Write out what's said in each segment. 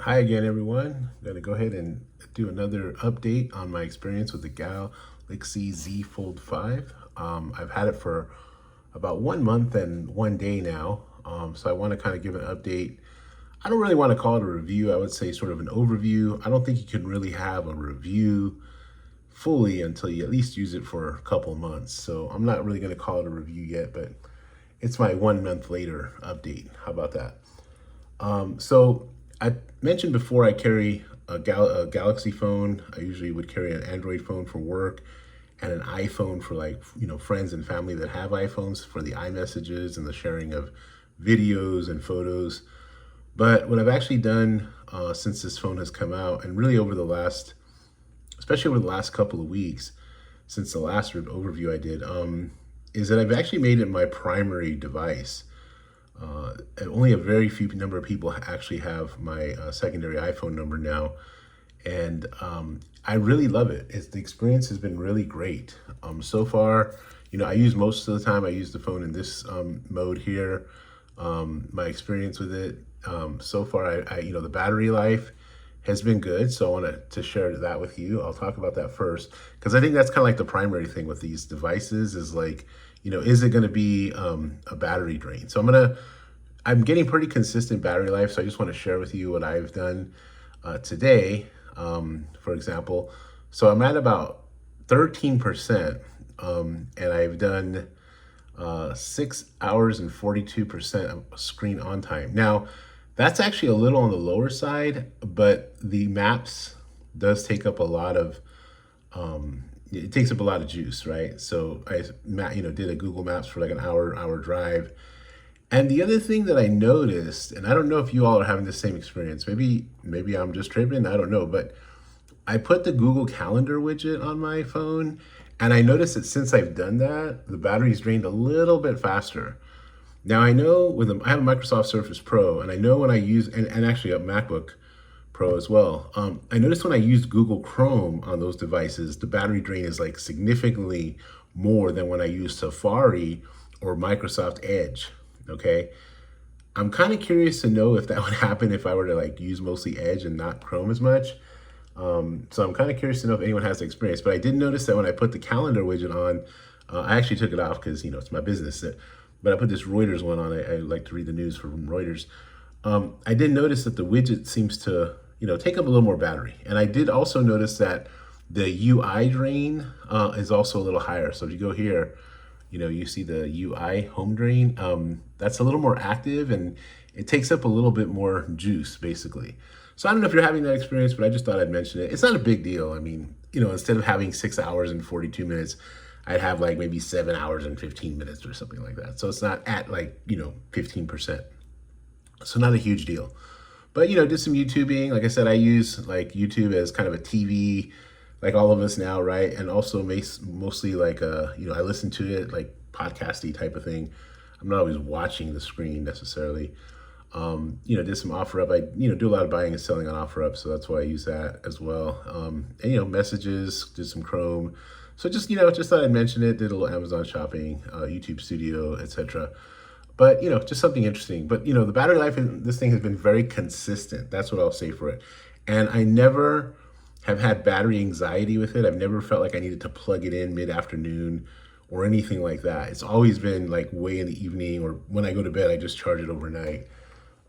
Hi again, everyone. I'm going to go ahead and do another update on my experience with the Galaxy Z Fold 5. I've had it for about 1 month and 1 day now, so I want to kind of give an update. I don't really want to call it a review. I would say sort of an overview. I don't think you can really have a review fully until you at least use it for a couple months. So I'm not really going to call it a review yet, but it's my 1 month later update. How about that? So I mentioned before I carry a Galaxy phone. I usually would carry an Android phone for work and an iPhone for friends and family that have iPhones for the iMessages and the sharing of videos and photos. But what I've actually done since this phone has come out, and really especially over the last couple of weeks, since the last overview I did, is that I've actually made it my primary device. Only a very few number of people actually have my secondary iPhone number now, and I really love it. The experience has been really great so far. I use most of the time. I use the phone in this mode here. My experience with it so far, the battery life has been good. So I wanted to share that with you. I'll talk about that first because I think that's kind of like the primary thing with these devices is like, is it going to be a battery drain? So I'm getting pretty consistent battery life. So I just want to share with you what I've done today, for example. So I'm at about 13%, and I've done 6 hours and 42% of screen on time. Now, that's actually a little on the lower side, but the maps does take up a lot of it takes up a lot of juice, right? So I did a Google Maps for like an hour drive. And the other thing that I noticed, and I don't know if you all are having the same experience, maybe I'm just tripping, I don't know, but I put the Google Calendar widget on my phone, and I noticed that since I've done that, the battery's drained a little bit faster. Now I know I have a Microsoft Surface Pro, and I know when I use, and actually a MacBook Pro as well. I noticed when I used Google Chrome on those devices, the battery drain is like significantly more than when I use Safari or Microsoft Edge. Okay. I'm kind of curious to know if that would happen if I were to like use mostly Edge and not Chrome as much. So I'm kind of curious to know if anyone has the experience, but I did notice that when I put the calendar widget on, I actually took it off because, it's my business. But I put this Reuters one on. I like to read the news from Reuters. I did notice that the widget seems to, take up a little more battery. And I did also notice that the UI drain is also a little higher. So if you go here, you see the UI home drain. That's a little more active and it takes up a little bit more juice, basically. So I don't know if you're having that experience, but I just thought I'd mention it. It's not a big deal. I mean, instead of having 6 hours and 42 minutes, I'd have like maybe 7 hours and 15 minutes or something like that. So it's not at like, 15%. So not a huge deal. But, did some YouTubing. Like I said, I use like YouTube as kind of a TV, like all of us now, right? And also mostly like, I listen to it like podcasty type of thing. I'm not always watching the screen necessarily. Did some OfferUp. I, do a lot of buying and selling on OfferUp, so that's why I use that as well. And, messages, did some Chrome. So just thought I'd mention it, did a little Amazon shopping, YouTube Studio, etc. But, just something interesting. But, the battery life in this thing has been very consistent. That's what I'll say for it. And I never have had battery anxiety with it. I've never felt like I needed to plug it in mid-afternoon or anything like that. It's always been like way in the evening, or when I go to bed, I just charge it overnight.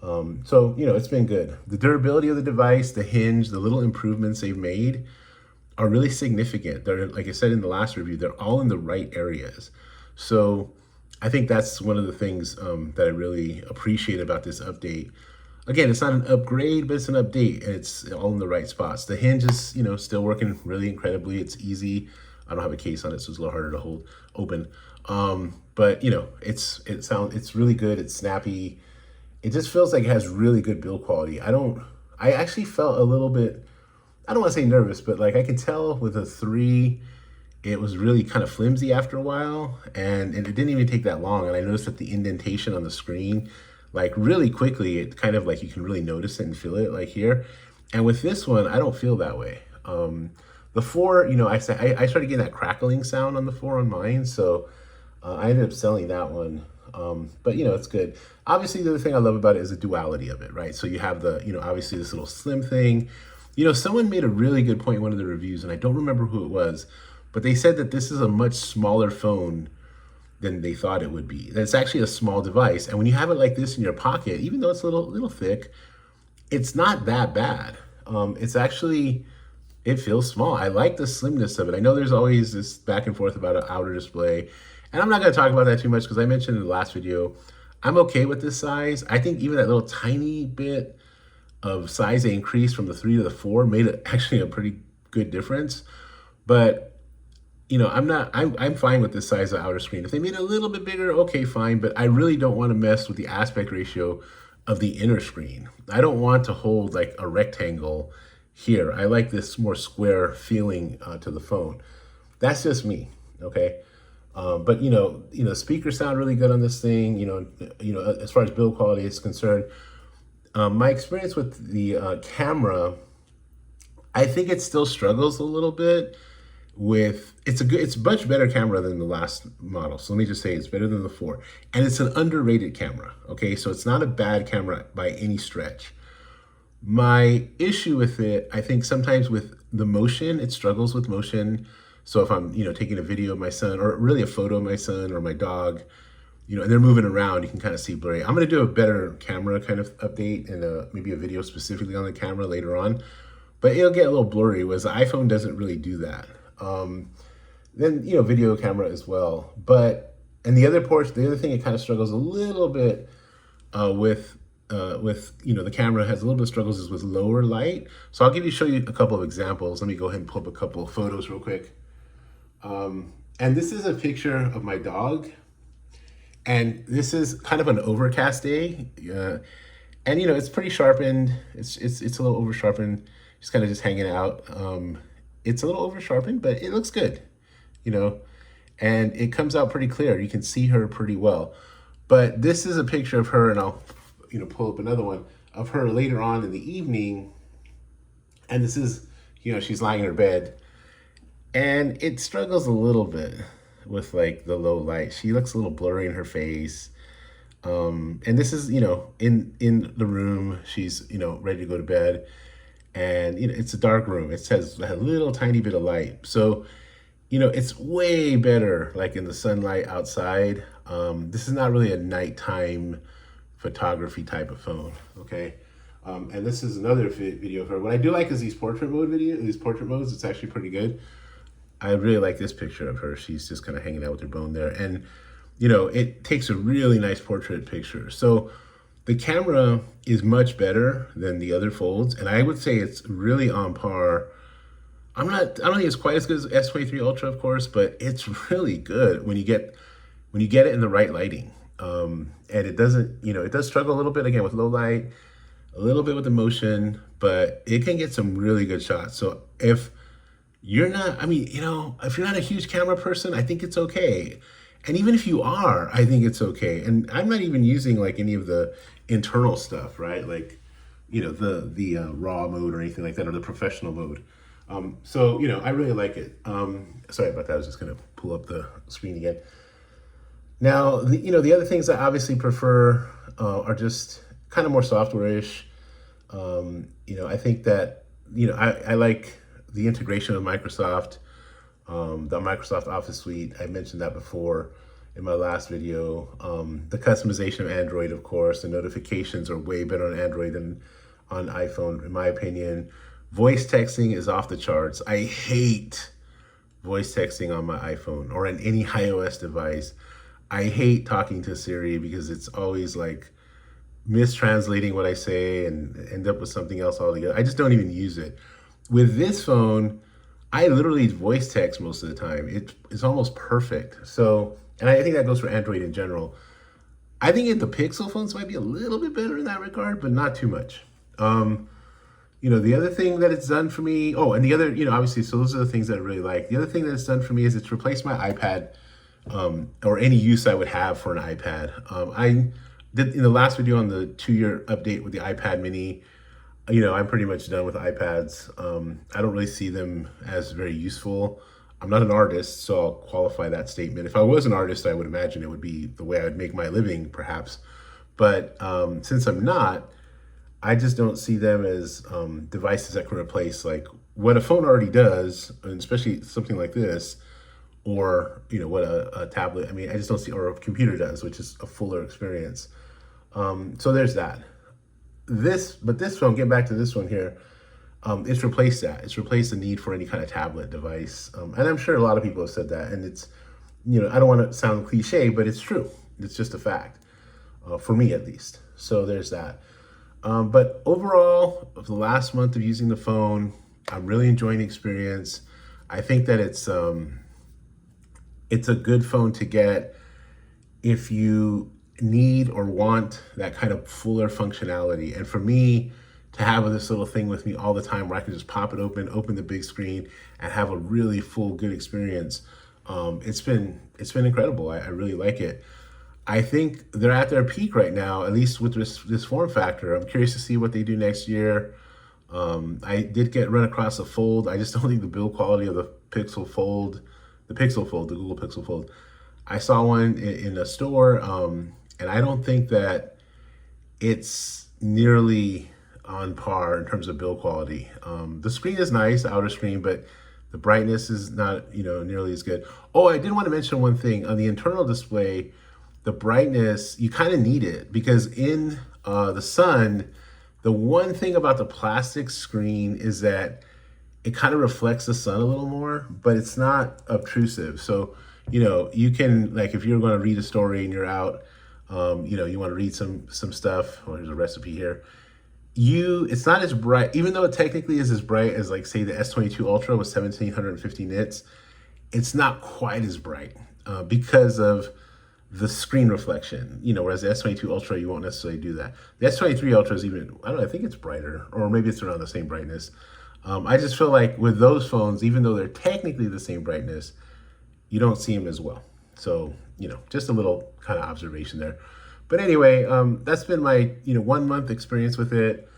So, it's been good. The durability of the device, the hinge, the little improvements they've made are really significant. They're, like I said in the last review, they're all in the right areas. So I think that's one of the things that I really appreciate about this update. Again, it's not an upgrade, but it's an update, and it's all in the right spots. The hinge is, still working really incredibly. It's easy. I don't have a case on it, so it's a little harder to hold open. But it's really good. It's snappy. It just feels like it has really good build quality. I actually felt a little bit, I don't want to say nervous, but like I could tell with a 3, it was really kind of flimsy after a while, and it didn't even take that long. And I noticed that the indentation on the screen, like really quickly, it kind of like you can really notice it and feel it like here. And with this one, I don't feel that way. The 4, I started getting that crackling sound on the 4 on mine, so I ended up selling that one But it's good. Obviously, the other thing I love about it is the duality of it, right? So you have the, obviously this little slim thing. Someone made a really good point in one of the reviews, and I don't remember who it was, but they said that this is a much smaller phone than they thought it would be. That it's actually a small device, and when you have it like this in your pocket, even though it's a little thick, it's not that bad. It's actually, it feels small. I like the slimness of it. I know there's always this back and forth about an outer display, and I'm not going to talk about that too much because I mentioned in the last video, I'm okay with this size. I think even that little tiny bit of size they increased from the 3 to the 4 made it actually a pretty good difference. But I'm fine with this size of outer screen. If they made it a little bit bigger, okay, fine. But I really don't want to mess with the aspect ratio of the inner screen. I don't want to hold like a rectangle here. I like this more square feeling to the phone. That's just me, okay? But speakers sound really good on this thing. As far as build quality is concerned, my experience with the camera, I think it still struggles a little bit with, it's much better camera than the last model. So let me just say it's better than the 4. And it's an underrated camera, okay? So it's not a bad camera by any stretch. My issue with it, I think sometimes with the motion, it struggles with motion. So if I'm, taking a video of my son, or really a photo of my son or my dog, and they're moving around, you can kind of see blurry. I'm going to do a better camera kind of update and maybe a video specifically on the camera later on, but it'll get a little blurry, whereas the iPhone doesn't really do that. Then, video camera as well. And the other thing it kind of struggles a little bit with the camera has a little bit of struggles is with lower light. So I'll show you a couple of examples. Let me go ahead and pull up a couple of photos real quick. And this is a picture of my dog. And this is kind of an overcast day. And it's pretty sharpened. It's a little over sharpened. Just kind of just hanging out. It's a little over sharpened, but it looks good, and it comes out pretty clear. You can see her pretty well. But this is a picture of her, and I'll pull up another one of her later on in the evening. And this is, she's lying in her bed, and it struggles a little bit with like the low light. She looks a little blurry in her face. And this is, in the room, she's, ready to go to bed. And, it's a dark room. It says a little tiny bit of light. So, it's way better like in the sunlight outside. This is not really a nighttime photography type of phone, okay? And this is another video of her. What I do like is these portrait modes. It's actually pretty good. I really like this picture of her. She's just kind of hanging out with her bone there. And, it takes a really nice portrait picture. So the camera is much better than the other folds, and I would say it's really on par. I don't think it's quite as good as S23 Ultra, of course, but it's really good when you get it in the right lighting. And it doesn't, it does struggle a little bit again with low light, a little bit with the motion, but it can get some really good shots. So if you're not, if you're not a huge camera person, I think it's okay. And even if you are, I think it's okay. And I'm not even using like any of the internal stuff, right? Like, the raw mode or anything like that, or the professional mode. So, I really like it. Sorry about that. I was just going to pull up the screen again. Now, the other things I obviously prefer are just kind of more software-ish. I think that, I like the integration of Microsoft. The Microsoft Office Suite, I mentioned that before in my last video. The customization of Android, of course, the notifications are way better on Android than on iPhone, in my opinion. Voice texting is off the charts. I hate voice texting on my iPhone or on any iOS device. I hate talking to Siri because it's always like mistranslating what I say and end up with something else altogether. I just don't even use it. With this phone, I literally voice text most of the time. It's almost perfect. So, and I think that goes for Android in general. I think the Pixel phones might be a little bit better in that regard, but not too much. The other thing that it's done for me, and the other, obviously, so those are the things that I really like. The other thing that it's done for me is it's replaced my iPad, or any use I would have for an iPad. I did in the last video on the 2-year update with the iPad mini. I'm pretty much done with iPads. I don't really see them as very useful. I'm not an artist, so I'll qualify that statement. If I was an artist, I would imagine it would be the way I would make my living, perhaps. But since I'm not, I just don't see them as devices that can replace like what a phone already does, and especially something like this, or what a tablet. I mean, I just don't see, or a computer does, which is a fuller experience. So there's that. But this phone, get back to this one here. It's replaced that. It's replaced the need for any kind of tablet device, and I'm sure a lot of people have said that. And it's, I don't want to sound cliche, but it's true. It's just a fact, for me at least. So there's that. But overall, of the last month of using the phone, I'm really enjoying the experience. I think that it's a good phone to get if you need or want that kind of fuller functionality. And for me, to have this little thing with me all the time where I can just pop it open the big screen, and have a really full, good experience, it's been incredible. I really like it. I think they're at their peak right now, at least with this form factor. I'm curious to see what they do next year. I did run across a Fold. I just don't think the build quality of the Pixel Fold, the Google Pixel Fold. I saw one in a store, and I don't think that it's nearly on par in terms of build quality. The screen is nice, outer screen, but the brightness is not, nearly as good. Oh, I did want to mention one thing on the internal display. The brightness, you kind of need it, because in the sun, the one thing about the plastic screen is that it kind of reflects the sun a little more, but it's not obtrusive. So, you can, like, if you're going to read a story and you're out, you want to read some stuff. Oh, here's a recipe here. It's not as bright, even though it technically is as bright as, like, say, the S22 Ultra with 1750 nits. It's not quite as bright because of the screen reflection, whereas the S22 Ultra, you won't necessarily do that. The S23 Ultra is even, I don't know, I think it's brighter, or maybe it's around the same brightness. I just feel like with those phones, even though they're technically the same brightness, you don't see them as well. So, just a little kind of observation there. But anyway, that's been my 1 month experience with it.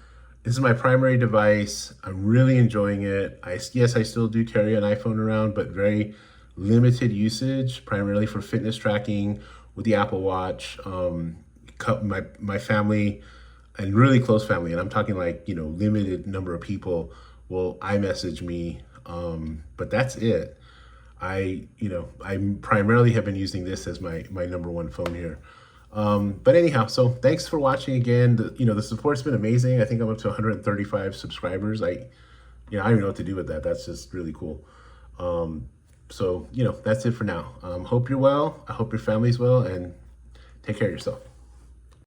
This is my primary device. I'm really enjoying it. Yes, I still do carry an iPhone around, but very limited usage, primarily for fitness tracking with the Apple Watch. My family and really close family, and I'm talking like limited number of people, will iMessage me, but that's it. I primarily have been using this as my number one phone here. But anyhow, so thanks for watching again. The support's been amazing. I think I'm up to 135 subscribers. I don't even know what to do with that. That's just really cool. So, that's it for now. Hope you're well. I hope your family's well, and take care of yourself.